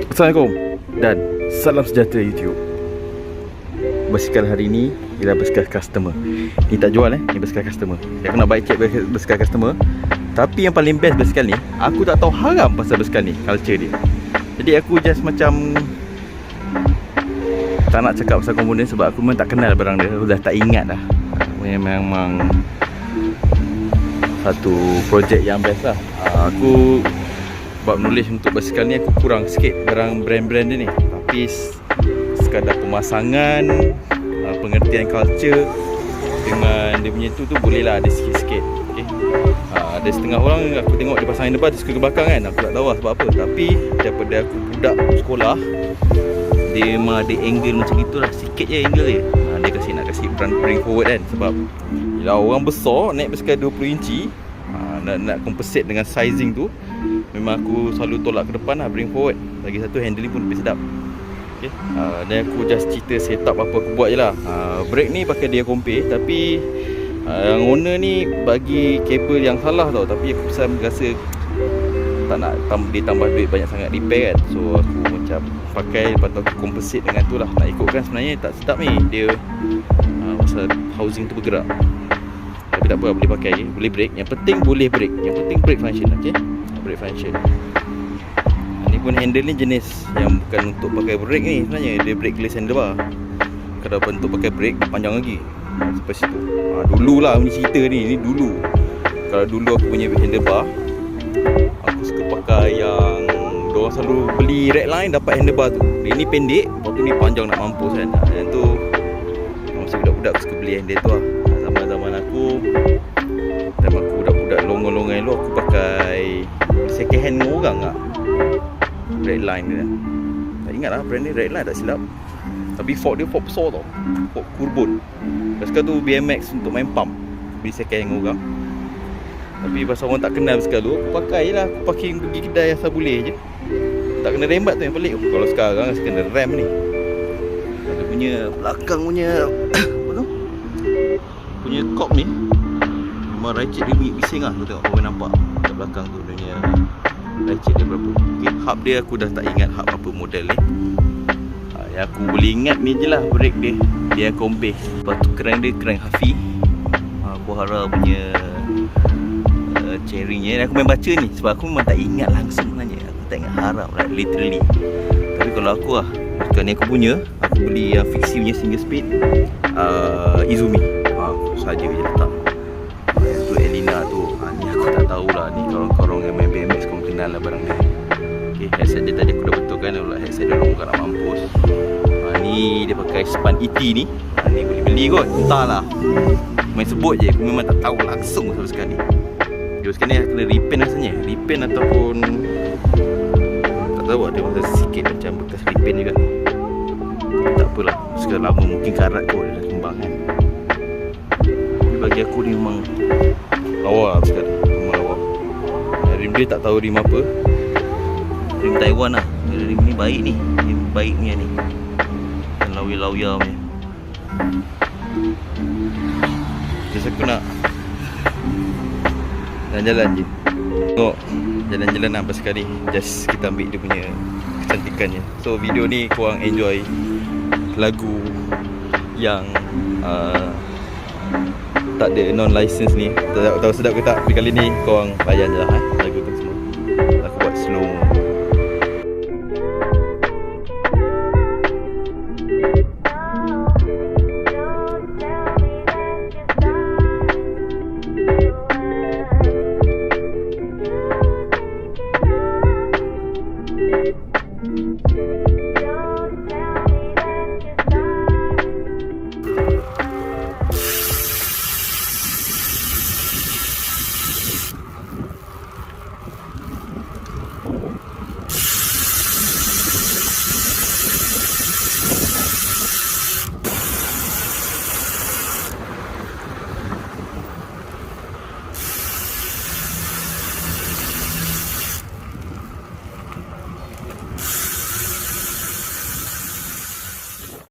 Assalamualaikum dan salam sejahtera YouTube. Basikal hari ni ialah basikal customer. Ni tak jual ni basikal customer. Aku nak buy check basikal customer. Tapi yang paling best basikal ni, aku tak tahu haram pasal basikal ni, culture dia. Jadi aku just macam tak nak cakap pasal komponen sebab aku memang tak kenal barang dia. Aku dah tak ingat dah. Memang satu projek yang best lah. Aku buat menulis untuk basikal ni aku kurang sikit barang brand-brand dia ni. Tapi sekadar pemasangan, pengertian culture dengan dia punya tu boleh lah ada sikit-sikit. Okay? Ada setengah orang aku tengok dia pasang handlebar dia suka ke belakang kan. Aku tak tahu lah sebab apa. Tapi daripada aku budak sekolah, dia memang ada angle macam itulah. Sikit je angle dia. Dia nak kasi bring forward kan. Sebab bila orang besar naik basikal 20 inci, nak compensate dengan sizing tu, memang aku selalu tolak ke depan lah, bring forward. Lagi satu handling pun lebih sedap. Okay. Dan aku just cerita setup apa aku buat je lah. Brake ni pakai dia compare. Tapi yang owner ni bagi kabel yang salah tau. Tapi aku rasa tak nak dia tambah duit banyak sangat repair kan. So aku macam pakai, lepas tu aku compensate dengan tu lah. Nak ikutkan sebenarnya tak sedap ni dia, pasal housing tu bergerak. Tapi tak apa, boleh pakai, boleh brake. Yang penting boleh brake. Yang penting brake function. Okay, brake function. Ni pun handle ni jenis yang bukan untuk pakai brake ni sebenarnya. Dia brake glass handlebar. Kalau untuk pakai brake panjang lagi sampai situ. Dulu lah punya cerita ni dulu. Kalau dulu aku punya handlebar, aku suka pakai yang diorang selalu beli redline dapat handlebar tu. Dia ni pendek, lepas tu ni panjang nak mampus kan. Yang tu masa budak-budak aku suka beli handle tu lah. Zaman aku, time aku budak-budak longan-longan dulu, aku pakai second hand dengan orang lah. Redline dia. Tak ingat lah brand ni, Redline tak silap. Tapi fork dia fork besar tau. Fork kurbon. Basikal tu BMX untuk main pump. Beli second hand dengan orang. Tapi pasal orang tak kenal basikal tu, aku pakai je lah. Aku parking pergi kedai asal boleh je. Tak kena rembat tu yang pelik. Kalau sekarang rasa kena rem ni. Dia punya belakang punya apa tu, punya kop ni memang ratchet dia bunyi bising lah. Tu tengok korang nampak kat belakang tu dia punya ratchet dia berapa. Okay, hub dia aku dah tak ingat hub apa model ni. Yang aku boleh ingat ni je lah brake dia. Dia compare. Lepas tu kerang dia kerang Hafi, Kohara punya chairingnya. Aku main baca ni sebab aku memang tak ingat langsung sebenarnya. Aku tak ingat harap lah, literally. Tapi kalau aku lah, bukan ni aku punya, aku beli yang fiksi punya single speed Izumi. Saja je letak. Yang tu Elina tu, ni aku tak tahulah. Ni korang-korang yang main BMX korang kenal lah barang dia. Okay, headset dia tadi aku dah betulkan. Headset dia longgar nak mampus. Ni dia pakai span ET ni. Ni boleh beli kot, entahlah. Main sebut je, aku memang tak tahu langsung sama sekali. Dia sekarang ni kena repaint rasanya. Repaint ataupun tak tahu, ada masa sikit macam bekas repaint juga. Tak apalah, sekarang lama mungkin karat kot dia dah kembang kan. Tapi bagi aku ni memang lawa lah sekarang. Memang lawa. Rim dia tak tahu rim apa. Rim Taiwan lah. Rim ni baik ni. Rim baik ni ni. Dan lawya-lawya punya. Just aku nak jalan-jalan je. Tengok jalan-jalan nak basikal ni. Just kita ambil dia punya kecantikannya. So video ni korang enjoy lagu yang tak ada non-license ni. Tak tahu sedap ke tak. Tapi kali ni korang layan je lah lagu tu semua. Aku buat slow.